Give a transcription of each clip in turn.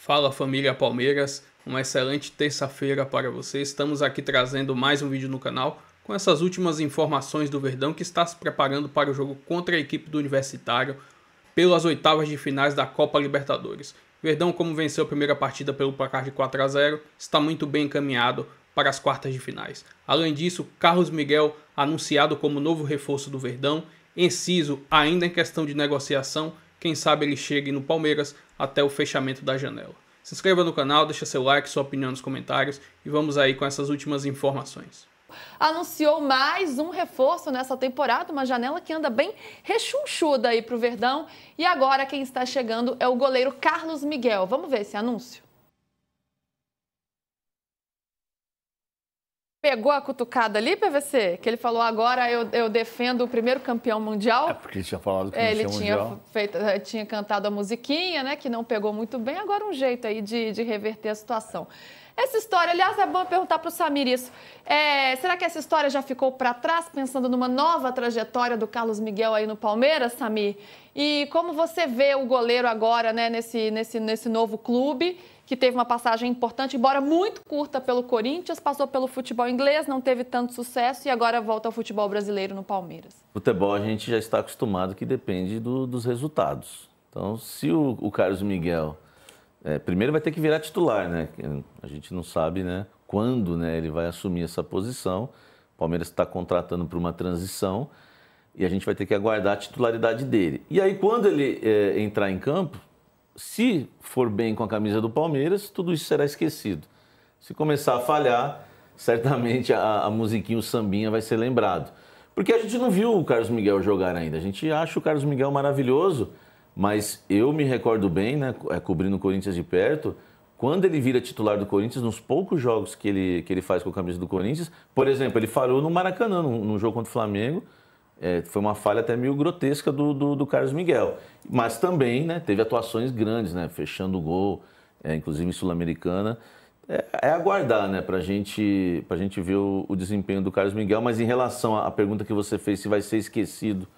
Fala família Palmeiras, uma excelente terça-feira para você. Estamos aqui trazendo mais um vídeo no canal com essas últimas informações do Verdão que está se preparando para o jogo contra a equipe do Universitário pelas oitavas de finais da Copa Libertadores. Verdão, como venceu a primeira partida pelo placar de 4-0, está muito bem encaminhado para as quartas de finais. Além disso, Carlos Miguel, anunciado como novo reforço do Verdão, Enciso ainda em questão de negociação, quem sabe ele chegue no Palmeiras até o fechamento da janela. Se inscreva no canal, deixa seu like, sua opinião nos comentários e vamos aí com essas últimas informações. Anunciou mais um reforço nessa temporada, uma janela que anda bem rechonchuda aí para o Verdão. E agora quem está chegando é o goleiro Carlos Miguel. Vamos ver esse anúncio? Pegou a cutucada ali, PVC? Que ele falou agora eu defendo o primeiro campeão mundial. É porque ele tinha falado que ele tinha cantado a musiquinha, né? Que não pegou muito bem. Agora um jeito aí de reverter a situação. Essa história, aliás, é bom perguntar para o Samir isso. Será que essa história já ficou para trás, pensando numa nova trajetória do Carlos Miguel aí no Palmeiras, Samir? E como você vê o goleiro agora, né, nesse novo clube, que teve uma passagem importante, embora muito curta pelo Corinthians, passou pelo futebol inglês, não teve tanto sucesso e agora volta ao futebol brasileiro no Palmeiras? Futebol a gente já está acostumado que depende dos resultados. Então, se o Carlos Miguel... primeiro vai ter que virar titular, né? A gente não sabe, né, quando, né, ele vai assumir essa posição. O Palmeiras está contratando para uma transição e a gente vai ter que aguardar a titularidade dele. E aí, quando ele entrar em campo, se for bem com a camisa do Palmeiras, tudo isso será esquecido. Se começar a falhar, certamente a musiquinha, o sambinha vai ser lembrado. Porque a gente não viu o Carlos Miguel jogar ainda. A gente acha o Carlos Miguel maravilhoso, mas eu me recordo bem, né, cobrindo o Corinthians de perto, quando ele vira titular do Corinthians, nos poucos jogos que ele faz com a camisa do Corinthians, por exemplo, ele falhou no Maracanã, no jogo contra o Flamengo, foi uma falha até meio grotesca do Carlos Miguel. Mas também, né, teve atuações grandes, né, fechando o gol, inclusive em Sul-Americana. É aguardar, né, pra gente ver o desempenho do Carlos Miguel, mas em relação à pergunta que você fez, se vai ser esquecido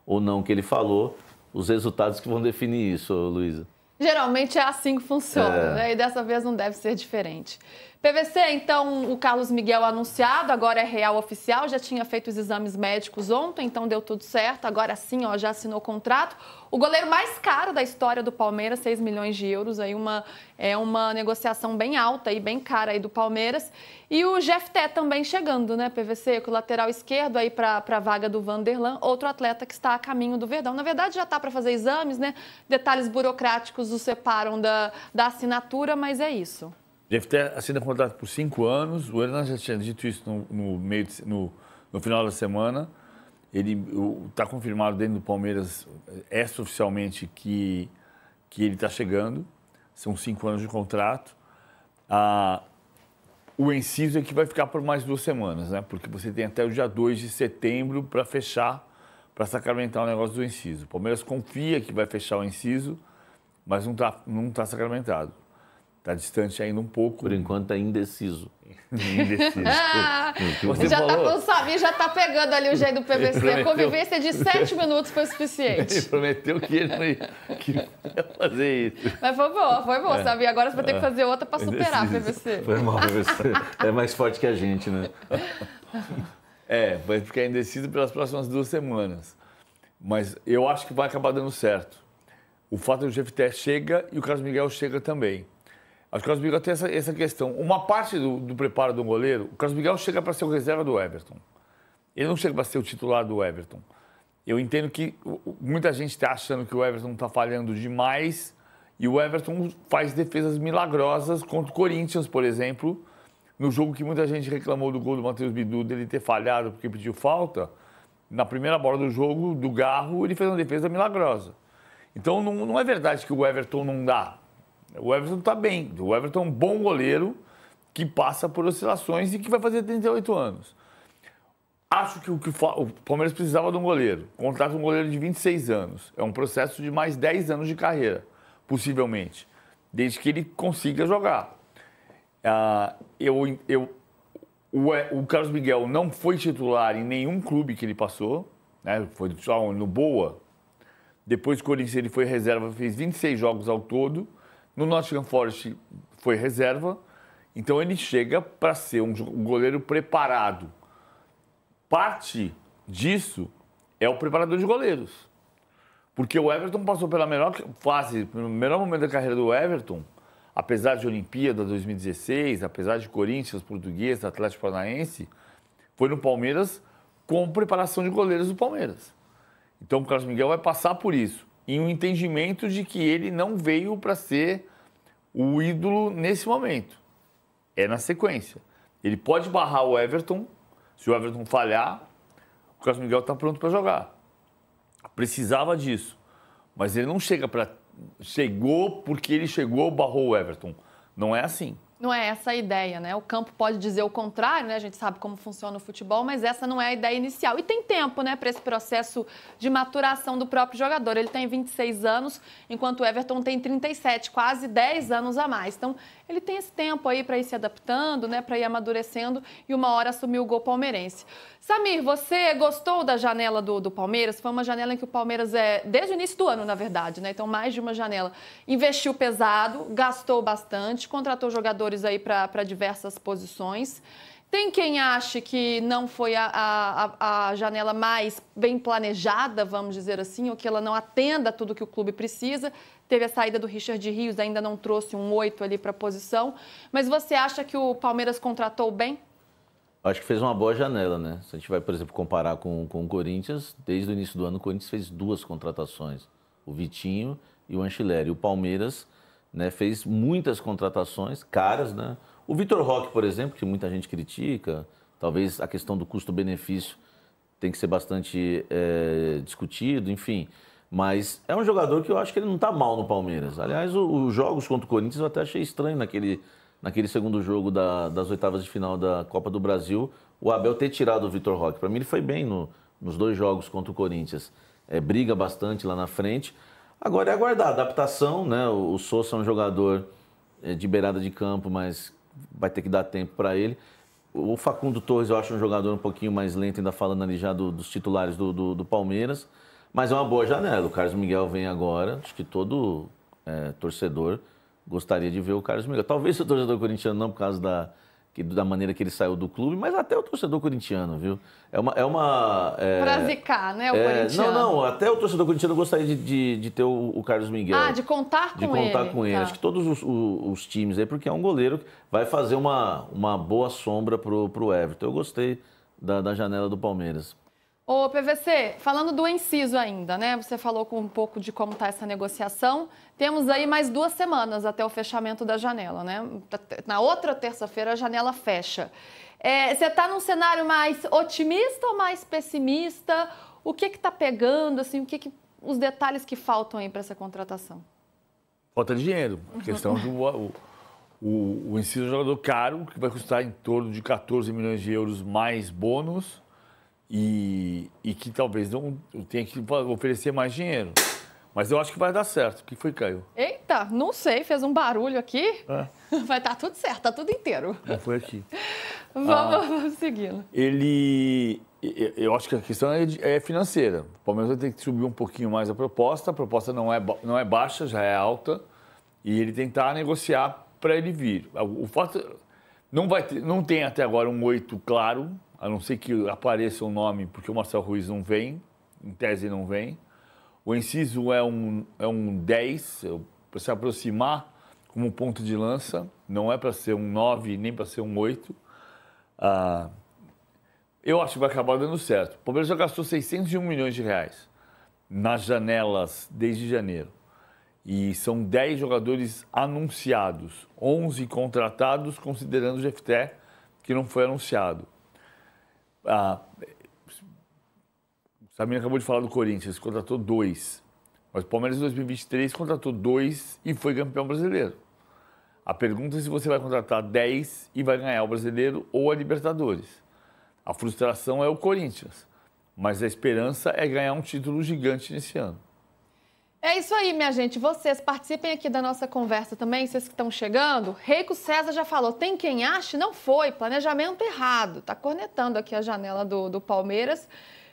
ou não o que ele falou, os resultados que vão definir isso, Luísa. Geralmente é assim que funciona, né? E dessa vez não deve ser diferente. PVC, então, o Carlos Miguel anunciado, agora é real oficial, já tinha feito os exames médicos ontem, então deu tudo certo, agora sim, ó, já assinou o contrato. O goleiro mais caro da história do Palmeiras, 6 milhões de euros, aí uma negociação bem alta e bem cara aí do Palmeiras. E o Jefté também chegando, né, PVC, com o lateral esquerdo aí para a vaga do Vanderlan, outro atleta que está a caminho do Verdão. Na verdade, já está para fazer exames, né? Detalhes burocráticos o separam da assinatura, mas é isso. Jefté assina contrato por 5 anos. O Hernan já tinha dito isso no final da semana. Ele está confirmado dentro do Palmeiras, extraoficialmente, que ele está chegando. São 5 anos de contrato. O Enciso é que vai ficar por mais 2 semanas, né? Porque você tem até o dia 2 de setembro para fechar, para sacramentar o negócio do Enciso. O Palmeiras confia que vai fechar o Enciso, mas não tá sacramentado. Está distante ainda um pouco. Por enquanto é indeciso. O Samir já está pegando ali o jeito do PVC. A convivência de 7 minutos foi suficiente. Ele prometeu que ele não ia fazer isso. Mas foi bom, Samir. Agora você vai ter que fazer outra para superar a PVC. Foi mal, PVC. É mais forte que a gente, né? Vai ficar indeciso pelas próximas 2 semanas. Mas eu acho que vai acabar dando certo. O fato é que o Jefté chega e o Carlos Miguel chega também. Acho que o Carlos Miguel tem essa questão. Uma parte do preparo do goleiro, o Carlos Miguel chega para ser o reserva do Everton. Ele não chega para ser o titular do Everton. Eu entendo que muita gente está achando que o Everton está falhando demais e o Everton faz defesas milagrosas contra o Corinthians, por exemplo, no jogo que muita gente reclamou do gol do Matheus Bidu, dele ter falhado porque pediu falta. Na primeira bola do jogo, do Garro, ele fez uma defesa milagrosa. Então, não é verdade que o Everton não dá. O Everton está bem. O Everton é um bom goleiro que passa por oscilações e que vai fazer 38 anos. Acho que o Palmeiras precisava de um goleiro. Contrata um goleiro de 26 anos. É um processo de mais 10 anos de carreira, possivelmente. Desde que ele consiga jogar. O Carlos Miguel não foi titular em nenhum clube que ele passou. Né? Foi titular no Boa. Depois do Corinthians ele foi reserva, fez 26 jogos ao todo. No Nottingham Forest foi reserva, então ele chega para ser um goleiro preparado. Parte disso é o preparador de goleiros. Porque o Everton passou pela melhor fase, pelo melhor momento da carreira do Everton, apesar de Olimpíada 2016, apesar de Corinthians, Português, Atlético Paranaense, foi no Palmeiras com preparação de goleiros do Palmeiras. Então o Carlos Miguel vai passar por isso. E um entendimento de que ele não veio para ser o ídolo nesse momento. É na sequência. Ele pode barrar o Everton, se o Everton falhar, o Carlos Miguel está pronto para jogar. Precisava disso. Mas ele não chega para... Chegou porque ele chegou, barrou o Everton. Não é assim. Não é essa a ideia, né? O campo pode dizer o contrário, né? A gente sabe como funciona o futebol, mas essa não é a ideia inicial. E tem tempo, né, para esse processo de maturação do próprio jogador. Ele tem 26 anos, enquanto o Everton tem 37, quase 10 anos a mais. Então, ele tem esse tempo aí para ir se adaptando, né, para ir amadurecendo e uma hora assumir o gol palmeirense. Samir, você gostou da janela do Palmeiras? Foi uma janela em que o Palmeiras, desde o início do ano, na verdade, né? Então, mais de uma janela. Investiu pesado, gastou bastante, contratou jogadores aí para diversas posições. Tem quem ache que não foi a janela mais bem planejada, vamos dizer assim, ou que ela não atenda a tudo que o clube precisa. Teve a saída do Richard Rios, ainda não trouxe um 8 ali para a posição. Mas você acha que o Palmeiras contratou bem? Acho que fez uma boa janela, né? Se a gente vai, por exemplo, comparar com o Corinthians, desde o início do ano o Corinthians fez 2 contratações, o Vitinho e o Anchileri. O Palmeiras, né, fez muitas contratações caras, né? O Vitor Roque, por exemplo, que muita gente critica, talvez a questão do custo-benefício tem que ser bastante discutido, enfim. Mas é um jogador que eu acho que ele não está mal no Palmeiras. Aliás, os jogos contra o Corinthians eu até achei estranho naquele segundo jogo das oitavas de final da Copa do Brasil, o Abel ter tirado o Vitor Roque. Para mim ele foi bem nos 2 jogos contra o Corinthians. Briga bastante lá na frente. Agora é aguardar a adaptação, né? O Sousa é um jogador de beirada de campo, mas vai ter que dar tempo para ele. O Facundo Torres eu acho um jogador um pouquinho mais lento, ainda falando ali já dos titulares do Palmeiras. Mas é uma boa janela. O Carlos Miguel vem agora. Acho que todo torcedor gostaria de ver o Carlos Miguel. Talvez o torcedor corintiano não, por causa da maneira que ele saiu do clube, mas até o torcedor corintiano, viu? Pra zicar, né, o corintiano. Não, até o torcedor corintiano gostaria de ter o Carlos Miguel. Ah, de contar com ele. De contar com ele. Tá. Acho que todos os times aí, porque é um goleiro que vai fazer uma boa sombra pro Everton. Eu gostei da janela do Palmeiras. Ô, PVC, falando do Enciso ainda, né? Você falou um pouco de como está essa negociação. Temos aí mais 2 semanas até o fechamento da janela, né? Na outra terça-feira a janela fecha. Você está num cenário mais otimista ou mais pessimista? O que está pegando, assim, os detalhes que faltam aí para essa contratação? Falta dinheiro. A questão o Enciso é um jogador caro, que vai custar em torno de 14 milhões de euros mais bônus. E que talvez não tenha que oferecer mais dinheiro. Mas eu acho que vai dar certo. O que foi, Caio? Eita, não sei, fez um barulho aqui. Vai estar tudo certo, tá tudo inteiro. Não foi aqui. Vamos seguindo. Eu acho que a questão é financeira. O Palmeiras vai ter que subir um pouquinho mais a proposta não é baixa, já é alta. E ele tentar negociar para ele vir. O fato não tem até agora um 8 claro, a não ser que apareça um nome, porque o Marcelo Ruiz não vem, em tese não vem. O Enciso é um 10, para se aproximar como ponto de lança, não é para ser um 9, nem para ser um 8. Eu acho que vai acabar dando certo. O Palmeiras já gastou 601 milhões de reais nas janelas desde janeiro. E são 10 jogadores anunciados, 11 contratados, considerando o Jefté, que não foi anunciado. O Samir acabou de falar do Corinthians, contratou 2. Mas o Palmeiras em 2023 contratou 2 e foi campeão brasileiro. A pergunta é se você vai contratar 10 e vai ganhar o brasileiro ou a Libertadores. A frustração é o Corinthians, mas a esperança é ganhar um título gigante nesse ano. É isso aí, minha gente. Vocês participem aqui da nossa conversa também, vocês que estão chegando. Reico César já falou, tem quem ache? Não foi, planejamento errado. Tá cornetando aqui a janela do Palmeiras.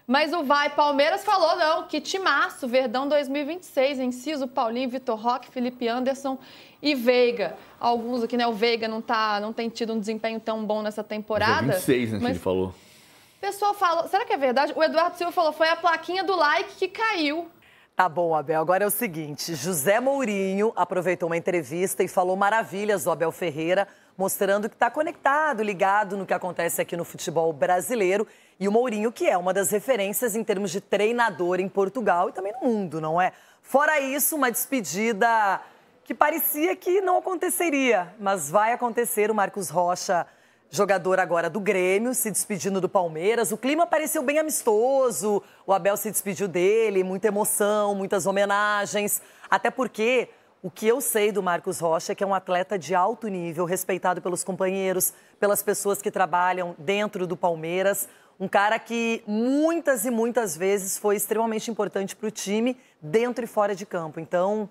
Mas o Vai Palmeiras falou, não, que timaço, Verdão 2026, Enciso, Paulinho, Vitor Roque, Felipe Anderson e Veiga. Alguns aqui, né, o Veiga não tem tido um desempenho tão bom nessa temporada. Mas é 26, né, que ele falou. O pessoal fala, será que é verdade? O Eduardo Silva falou, foi a plaquinha do like que caiu. Tá bom, Abel. Agora é o seguinte, José Mourinho aproveitou uma entrevista e falou maravilhas do Abel Ferreira, mostrando que está conectado, ligado no que acontece aqui no futebol brasileiro. E o Mourinho, que é uma das referências em termos de treinador em Portugal e também no mundo, não é? Fora isso, uma despedida que parecia que não aconteceria, mas vai acontecer. O Marcos Rocha, jogador agora do Grêmio, se despedindo do Palmeiras. O clima pareceu bem amistoso, o Abel se despediu dele, muita emoção, muitas homenagens. Até porque o que eu sei do Marcos Rocha é que é um atleta de alto nível, respeitado pelos companheiros, pelas pessoas que trabalham dentro do Palmeiras. Um cara que muitas e muitas vezes foi extremamente importante para o time, dentro e fora de campo. Então,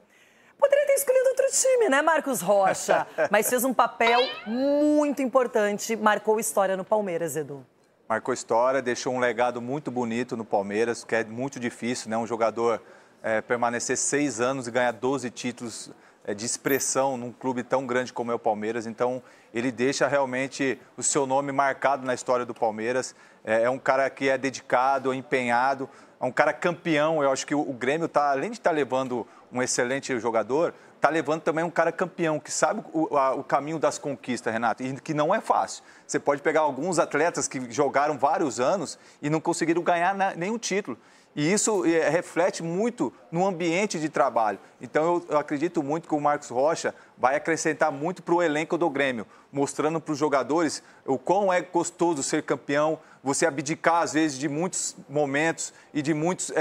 poderia ter escolhido outro time, né, Marcos Rocha? Mas fez um papel muito importante, marcou história no Palmeiras, Edu. Marcou história, deixou um legado muito bonito no Palmeiras, que é muito difícil, né? Um jogador permanecer 6 anos e ganhar 12 títulos de expressão num clube tão grande como é o Palmeiras. Então, ele deixa realmente o seu nome marcado na história do Palmeiras. É um cara que é dedicado, empenhado, é um cara campeão. Eu acho que o Grêmio, além de estar levando um excelente jogador, está levando também um cara campeão, que sabe o caminho das conquistas, Renato, e que não é fácil. Você pode pegar alguns atletas que jogaram vários anos e não conseguiram ganhar nenhum título. E isso reflete muito no ambiente de trabalho. Então, eu acredito muito que o Marcos Rocha vai acrescentar muito para o elenco do Grêmio, mostrando para os jogadores o quão é gostoso ser campeão, você abdicar, às vezes, de muitos momentos e de muitos,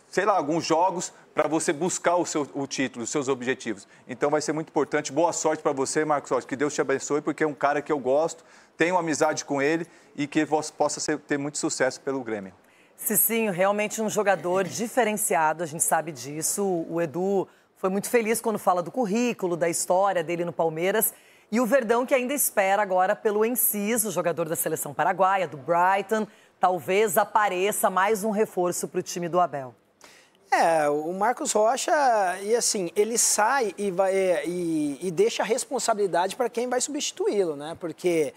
sei lá, alguns jogos para você buscar o título, os seus objetivos. Então, vai ser muito importante. Boa sorte para você, Marcos Rocha. Que Deus te abençoe, porque é um cara que eu gosto, tenho amizade com ele e que possa ter muito sucesso pelo Grêmio. Cicinho, realmente um jogador diferenciado, a gente sabe disso. O Edu foi muito feliz quando fala do currículo, da história dele no Palmeiras. E o Verdão que ainda espera agora pelo Enciso, jogador da seleção paraguaia, do Brighton. Talvez apareça mais um reforço para o time do Abel. O Marcos Rocha, e assim, ele sai e deixa a responsabilidade para quem vai substituí-lo, né? Porque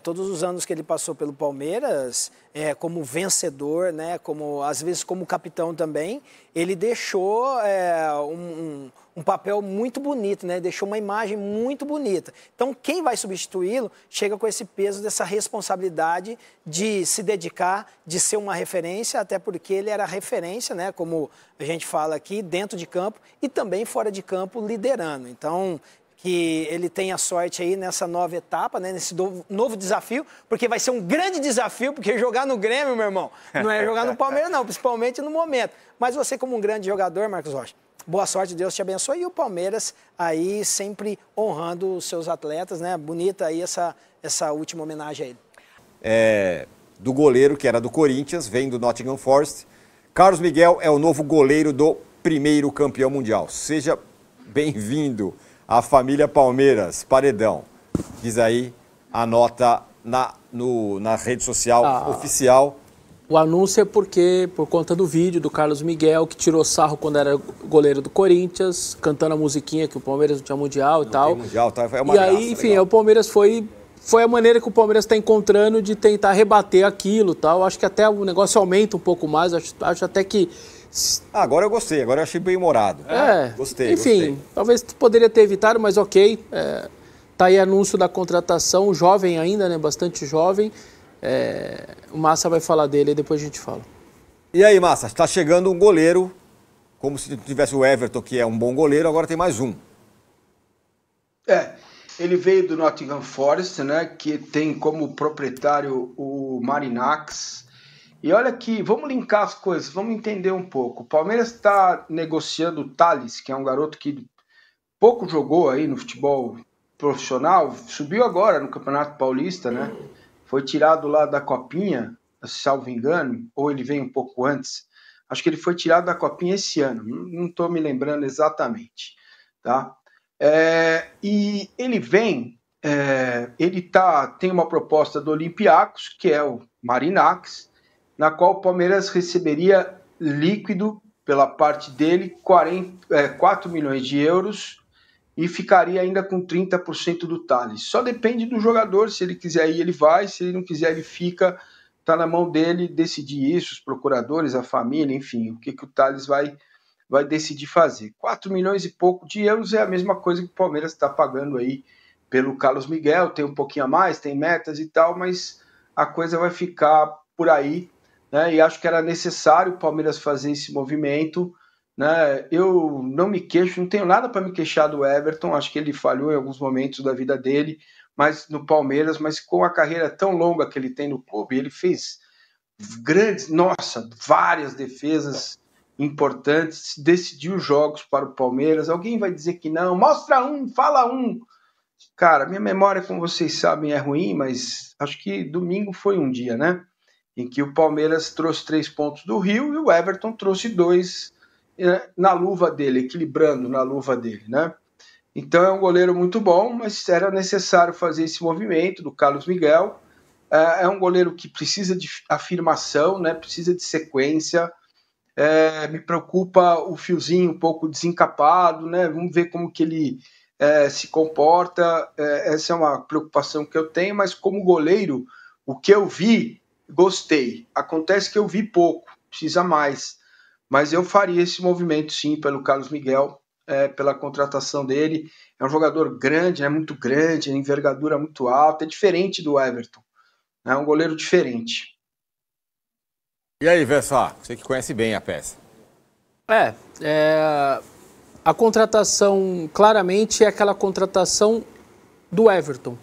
todos os anos que ele passou pelo Palmeiras, como vencedor, né, às vezes como capitão também, ele deixou um papel muito bonito, né, deixou uma imagem muito bonita. Então, quem vai substituí-lo chega com esse peso dessa responsabilidade de se dedicar, de ser uma referência, até porque ele era referência, né, como a gente fala aqui, dentro de campo e também fora de campo, liderando. Então, que ele tenha sorte aí nessa nova etapa, né, nesse novo desafio, porque vai ser um grande desafio, porque jogar no Grêmio, meu irmão, não é jogar no Palmeiras não, principalmente no momento. Mas você como um grande jogador, Marcos Rocha, boa sorte, Deus te abençoe, e o Palmeiras aí sempre honrando os seus atletas, né, bonita aí essa última homenagem a ele. Do goleiro, que era do Corinthians, vem do Nottingham Forest. Carlos Miguel é o novo goleiro do primeiro campeão mundial. Seja bem-vindo à família Palmeiras, Paredão. Diz aí a nota na rede social oficial. O anúncio é por conta do vídeo do Carlos Miguel, que tirou sarro quando era goleiro do Corinthians, cantando a musiquinha que o Palmeiras não tinha mundial e tal. Mundial, tá? É uma e graça, aí, enfim, legal. o Palmeiras foi a maneira que o Palmeiras está encontrando de tentar rebater aquilo, tal. Acho que até o negócio aumenta um pouco mais, acho até que... Agora eu gostei, agora eu achei bem humorado. Gostei, enfim, gostei. Talvez poderia ter evitado, mas ok. Tá aí anúncio da contratação, jovem ainda, né? Bastante jovem. O Massa vai falar dele e depois a gente fala. E aí, Massa, está chegando um goleiro, como se tivesse o Everton, que é um bom goleiro, agora tem mais um. Ele veio do Nottingham Forest, né? Que tem como proprietário o Marinax. E olha aqui, vamos linkar as coisas, vamos entender um pouco. O Palmeiras está negociando o Thales, que é um garoto que pouco jogou aí no futebol profissional, subiu agora no Campeonato Paulista, né? Foi tirado lá da Copinha, salvo engano, ou ele veio um pouco antes. Acho que ele foi tirado da Copinha esse ano, não estou me lembrando exatamente, tá? E ele vem, ele tem uma proposta do Olympiacos, que é o Marinax, na qual o Palmeiras receberia líquido pela parte dele 4 milhões de euros e ficaria ainda com 30% do Tales. Só depende do jogador, se ele quiser ir, ele vai, se ele não quiser, ele fica, está na mão dele decidir isso, os procuradores, a família, enfim, o que o Tales vai decidir fazer. 4 milhões e pouco de euros é a mesma coisa que o Palmeiras está pagando aí pelo Carlos Miguel, tem um pouquinho a mais, tem metas e tal, mas a coisa vai ficar por aí, né? E acho que era necessário o Palmeiras fazer esse movimento, né? Eu não me queixo, não tenho nada para me queixar do Everton, acho que ele falhou em alguns momentos da vida dele, mas no Palmeiras, mas com a carreira tão longa que ele tem no clube, ele fez várias defesas importantes, decidiu jogos para o Palmeiras. Alguém vai dizer que não, mostra um, fala um. Cara, minha memória, como vocês sabem, é ruim, mas acho que domingo foi um dia, né? Em que o Palmeiras trouxe 3 pontos do Rio e o Everton trouxe 2 na luva dele, equilibrando na luva dele, né? Então é um goleiro muito bom, mas era necessário fazer esse movimento do Carlos Miguel. É um goleiro que precisa de afirmação, né? Precisa de sequência. Me preocupa o Fiozinho um pouco desencapado, né? Vamos ver como que ele se comporta. Essa é uma preocupação que eu tenho, mas como goleiro, o que eu vi, gostei. Acontece que eu vi pouco, precisa mais. Mas eu faria esse movimento sim pelo Carlos Miguel, pela contratação dele. É um jogador grande, muito grande, envergadura muito alta, é diferente do Everton. É um goleiro diferente. E aí, Vessá, você que conhece bem a peça. A contratação, claramente, é aquela contratação do Everton.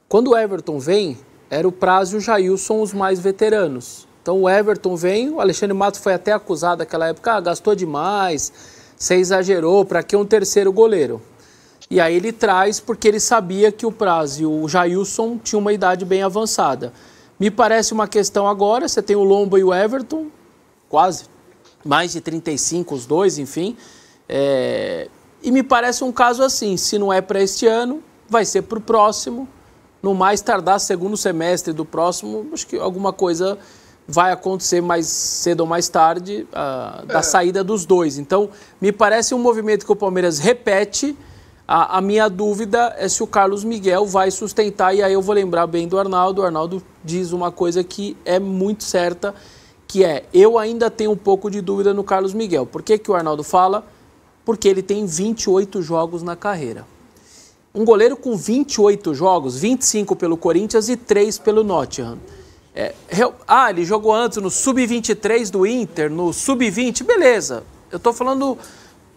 Quando o Everton vem, era o Praz e o Jailson os mais veteranos. Então o Everton vem, o Alexandre Matos foi até acusado naquela época, gastou demais, você exagerou, para que um terceiro goleiro? E aí ele traz porque ele sabia que o Praz e o Jailson tinham uma idade bem avançada. Me parece uma questão agora, você tem o Lomba e o Everton, quase, mais de 35 os dois, enfim. E me parece um caso assim, se não é para este ano, vai ser para o próximo, no mais tardar segundo semestre do próximo, acho que alguma coisa vai acontecer mais cedo ou mais tarde da saída dos dois. Então, me parece um movimento que o Palmeiras repete. A minha dúvida é se o Carlos Miguel vai sustentar, e aí eu vou lembrar bem do Arnaldo. O Arnaldo diz uma coisa que é muito certa, que eu ainda tenho um pouco de dúvida no Carlos Miguel. Por que o Arnaldo fala? Porque ele tem 28 jogos na carreira. Um goleiro com 28 jogos, 25 pelo Corinthians e 3 pelo Nottingham. Ele jogou antes no Sub-23 do Inter, no Sub-20, beleza. Eu estou falando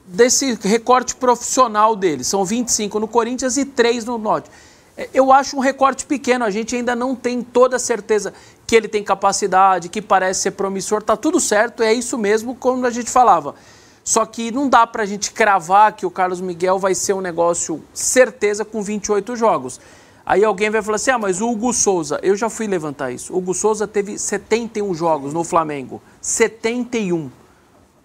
desse recorte profissional dele. São 25 no Corinthians e 3 no Nottingham. Eu acho um recorte pequeno, a gente ainda não tem toda a certeza que ele tem capacidade, que parece ser promissor, tá tudo certo, é isso mesmo como a gente falava. Só que não dá pra gente cravar que o Carlos Miguel vai ser um negócio certeza com 28 jogos. Aí alguém vai falar assim, mas o Hugo Souza, eu já fui levantar isso, o Hugo Souza teve 71 jogos no Flamengo, 71.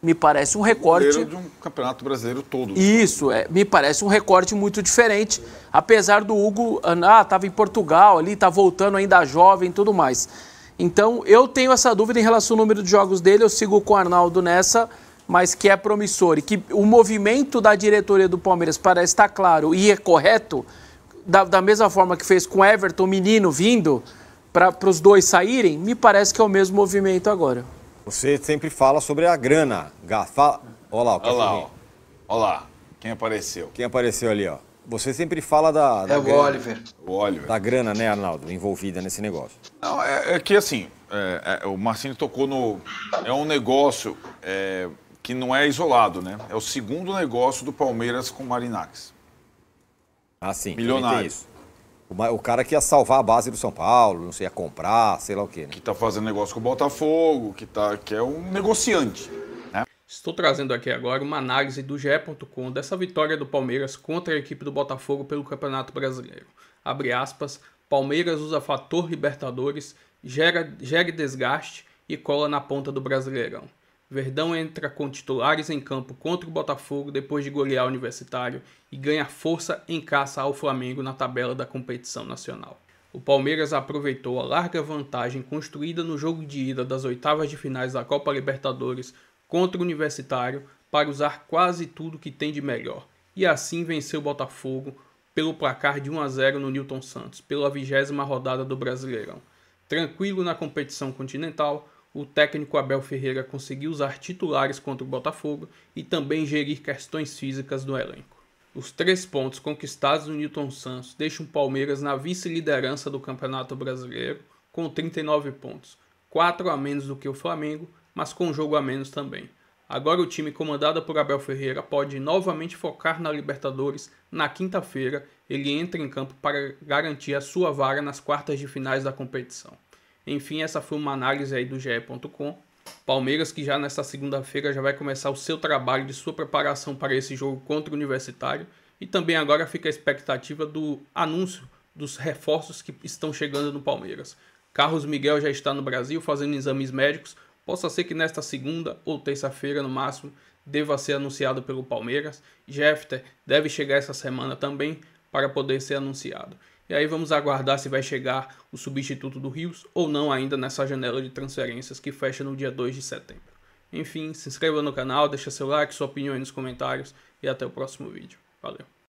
Me parece um recorte... de um campeonato brasileiro todo. Isso, me parece um recorte muito diferente, apesar do Hugo, estava em Portugal ali, tá voltando ainda jovem e tudo mais. Então, eu tenho essa dúvida em relação ao número de jogos dele, eu sigo com o Arnaldo nessa, mas que é promissor e que o movimento da diretoria do Palmeiras parece estar claro e é correto, da mesma forma que fez com o Everton, menino vindo, para os dois saírem, me parece que é o mesmo movimento agora. Você sempre fala sobre a grana. Olha lá, Olha lá, quem apareceu? Quem apareceu ali, ó. Você sempre fala da grana, o Oliver. O Oliver. Da grana, né, Arnaldo, envolvida nesse negócio. Não, é que assim, o Marcinho tocou no... É um negócio que não é isolado, né? É o segundo negócio do Palmeiras com o Marinax. Ah, sim. Milionário. Isso. O cara que ia salvar a base do São Paulo, não sei, ia comprar, sei lá o quê, né? Que tá fazendo negócio com o Botafogo, que é um negociante, né? Estou trazendo aqui agora uma análise do GE.com dessa vitória do Palmeiras contra a equipe do Botafogo pelo Campeonato Brasileiro. Abre aspas, Palmeiras usa fator Libertadores, gera desgaste e cola na ponta do Brasileirão. Verdão entra com titulares em campo contra o Botafogo depois de golear o Universitário e ganha força em caça ao Flamengo na tabela da competição nacional. O Palmeiras aproveitou a larga vantagem construída no jogo de ida das oitavas de finais da Copa Libertadores contra o Universitário para usar quase tudo que tem de melhor, e assim venceu o Botafogo pelo placar de 1-0 no Newton Santos, pela 20ª rodada do Brasileirão. Tranquilo na competição continental, o técnico Abel Ferreira conseguiu usar titulares contra o Botafogo e também gerir questões físicas do elenco. Os 3 pontos conquistados no Newton Santos deixam o Palmeiras na vice-liderança do Campeonato Brasileiro com 39 pontos, 4 a menos do que o Flamengo, mas com um jogo a menos também. Agora o time comandado por Abel Ferreira pode novamente focar na Libertadores. Na quinta-feira ele entra em campo para garantir a sua vaga nas quartas de finais da competição. Enfim, essa foi uma análise aí do GE.com. Palmeiras que já nesta segunda-feira já vai começar o seu trabalho de sua preparação para esse jogo contra o Universitário. E também agora fica a expectativa do anúncio dos reforços que estão chegando no Palmeiras. Carlos Miguel já está no Brasil fazendo exames médicos. Possa ser que nesta segunda ou terça-feira no máximo deva ser anunciado pelo Palmeiras. Jefter deve chegar essa semana também para poder ser anunciado. E aí vamos aguardar se vai chegar o substituto do Rios ou não ainda nessa janela de transferências que fecha no dia 2 de setembro. Enfim, se inscreva no canal, deixa seu like, sua opinião aí nos comentários e até o próximo vídeo. Valeu!